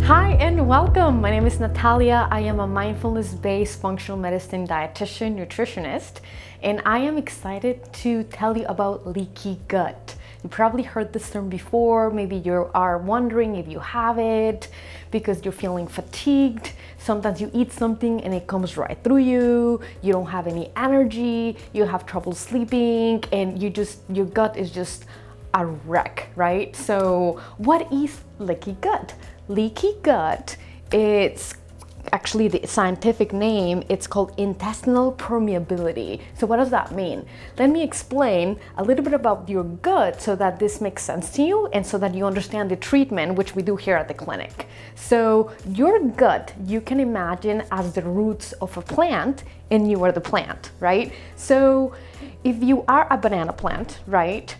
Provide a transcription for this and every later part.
Hi and welcome. My name is Natalia. I am a mindfulness-based functional medicine dietitian, nutritionist, and I am excited to tell you about leaky gut. You probably heard this term before. Maybe you are wondering if you have it because you're feeling fatigued. Sometimes you eat something and it comes right through you. You don't have any energy. You have trouble sleeping, and your gut is just a wreck, right? So what is leaky gut? Leaky gut, it's actually the scientific name, it's called intestinal permeability. So what does that mean? Let me explain a little bit about your gut so that this makes sense to you and so that you understand the treatment, which we do here at the clinic. So your gut, you can imagine as the roots of a plant, and you are the plant, right? So if you are a banana plant, right,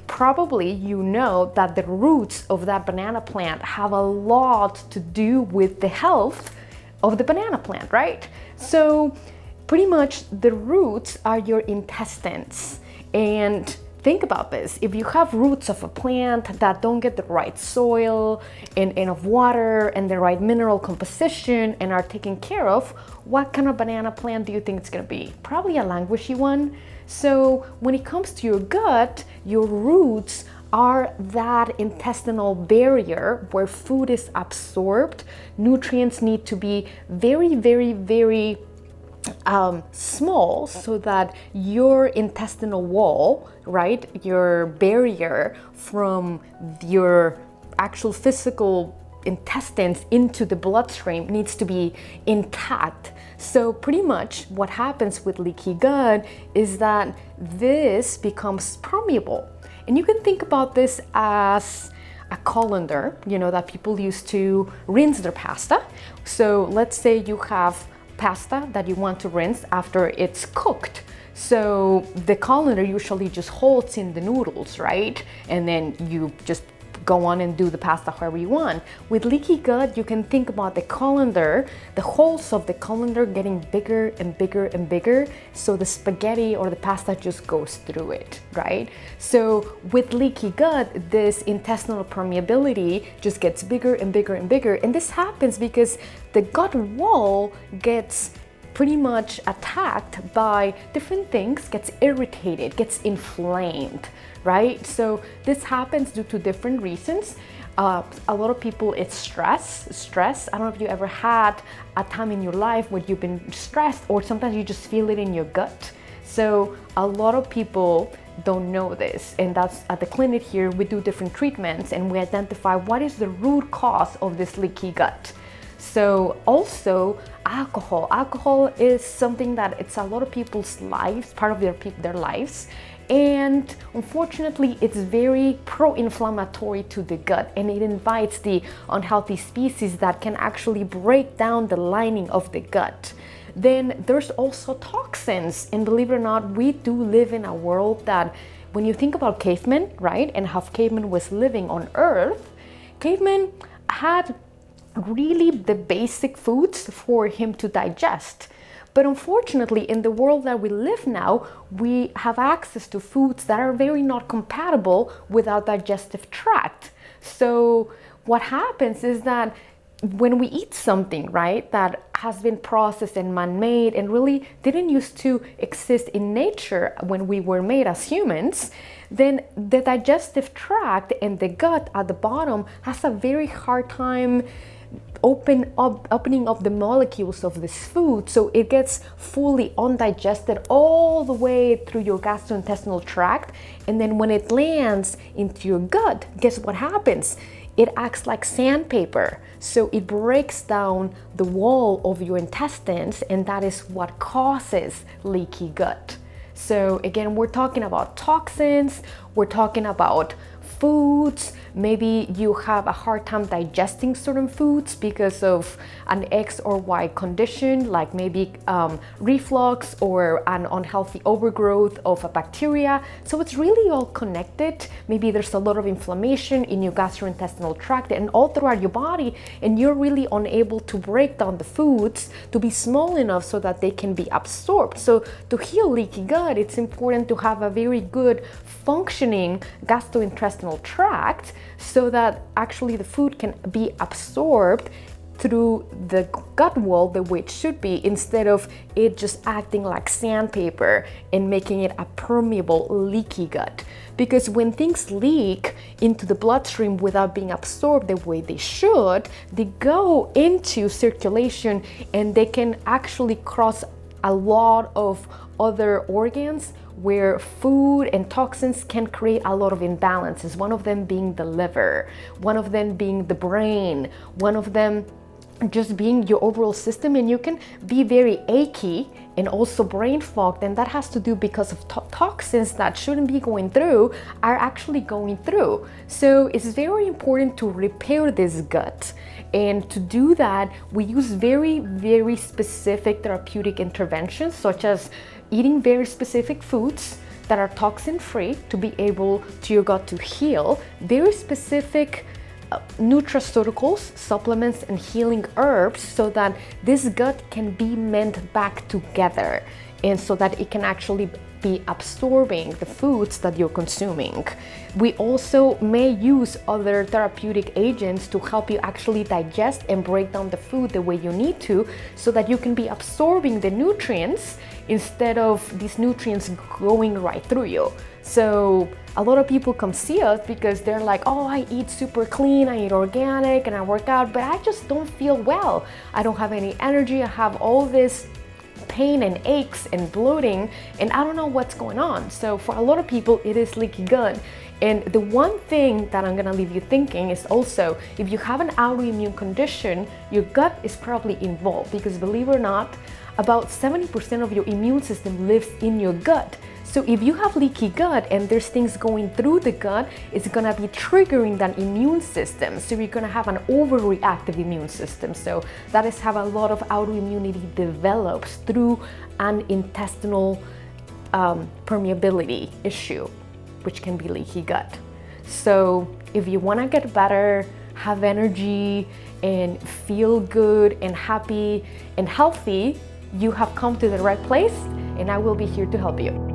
probably you know that the roots of that banana plant have a lot to do with the health of the banana plant, right? So pretty much the roots are your intestines. And think about this. If you have roots of a plant that don't get the right soil and enough water and the right mineral composition and are taken care of, what kind of banana plant do you think it's gonna be? Probably a languishy one. So when it comes to your gut, your roots are that intestinal barrier where food is absorbed. Nutrients need to be very, very, very small so that your intestinal wall, right, your barrier from your actual physical intestines into the bloodstream needs to be intact. So pretty much what happens with leaky gut is that this becomes permeable. And you can think about this as a colander, that people use to rinse their pasta. So let's say you have pasta that you want to rinse after it's cooked. So the colander usually just holds in the noodles, right? And then you just go on and do the pasta however you want. With leaky gut, you can think about the colander, the holes of the colander getting bigger and bigger and bigger, so the spaghetti or the pasta just goes through it, right? So with leaky gut, this intestinal permeability just gets bigger and bigger and bigger. And this happens because the gut wall gets pretty much attacked by different things, gets irritated, gets inflamed, right? So this happens due to different reasons. A lot of people, it's stress. I don't know if you ever had a time in your life where you've been stressed, or sometimes you just feel it in your gut. So a lot of people don't know this, and that's at the clinic here. We do different treatments and we identify what is the root cause of this leaky gut. So also alcohol. Alcohol is something that it's a lot of people's lives, part of their lives. And unfortunately, it's very pro-inflammatory to the gut, and it invites the unhealthy species that can actually break down the lining of the gut. Then there's also toxins, and believe it or not, we do live in a world that, when you think about cavemen, right, and how cavemen was living on Earth, cavemen had really the basic foods for him to digest. But unfortunately, in the world that we live now, we have access to foods that are very not compatible with our digestive tract. So what happens is that when we eat something, right, that has been processed and man-made and really didn't used to exist in nature when we were made as humans, then the digestive tract and the gut at the bottom has a very hard time opening up the molecules of this food, so it gets fully undigested all the way through your gastrointestinal tract. And then when it lands into your gut, guess what happens? It acts like sandpaper, so it breaks down the wall of your intestines, and that is what causes leaky gut. So again, we're talking about toxins, we're talking about foods. Maybe you have a hard time digesting certain foods because of an X or Y condition, like maybe reflux or an unhealthy overgrowth of a bacteria. So it's really all connected. Maybe there's a lot of inflammation in your gastrointestinal tract and all throughout your body, and you're really unable to break down the foods to be small enough so that they can be absorbed. So to heal leaky gut, it's important to have a very good functioning gastrointestinal tract so that actually the food can be absorbed through the gut wall the way it should be, instead of it just acting like sandpaper and making it a permeable leaky gut. Because when things leak into the bloodstream without being absorbed the way they should, they go into circulation and they can actually cross a lot of other organs where food and toxins can create a lot of imbalances. One of them being the liver, one of them being the brain, one of them just being your overall system, and you can be very achy and also brain fogged, and that has to do because of toxins that shouldn't be going through are actually going through. So it's very important to repair this gut, and to do that we use very specific therapeutic interventions, such as eating very specific foods that are toxin free to be able to your gut to heal, very specific nutraceuticals, supplements, and healing herbs, so that this gut can be mended back together, and so that it can actually be absorbing the foods that you're consuming. We also may use other therapeutic agents to help you actually digest and break down the food the way you need to, so that you can be absorbing the nutrients instead of these nutrients going right through you. So a lot of people come see us because they're like, oh, I eat super clean, I eat organic, and I work out, but I just don't feel well. I don't have any energy. I have all this pain and aches and bloating, and I don't know what's going on. So for a lot of people, it is leaky gut. And the one thing that I'm gonna leave you thinking is also, if you have an autoimmune condition, your gut is probably involved, because believe it or not, about 70% of your immune system lives in your gut. So if you have leaky gut and there's things going through the gut, it's gonna be triggering that immune system. So you're gonna have an overreactive immune system. So that is how a lot of autoimmunity develops, through an intestinal permeability issue, which can be leaky gut. So if you wanna get better, have energy, and feel good and happy and healthy, you have come to the right place, and I will be here to help you.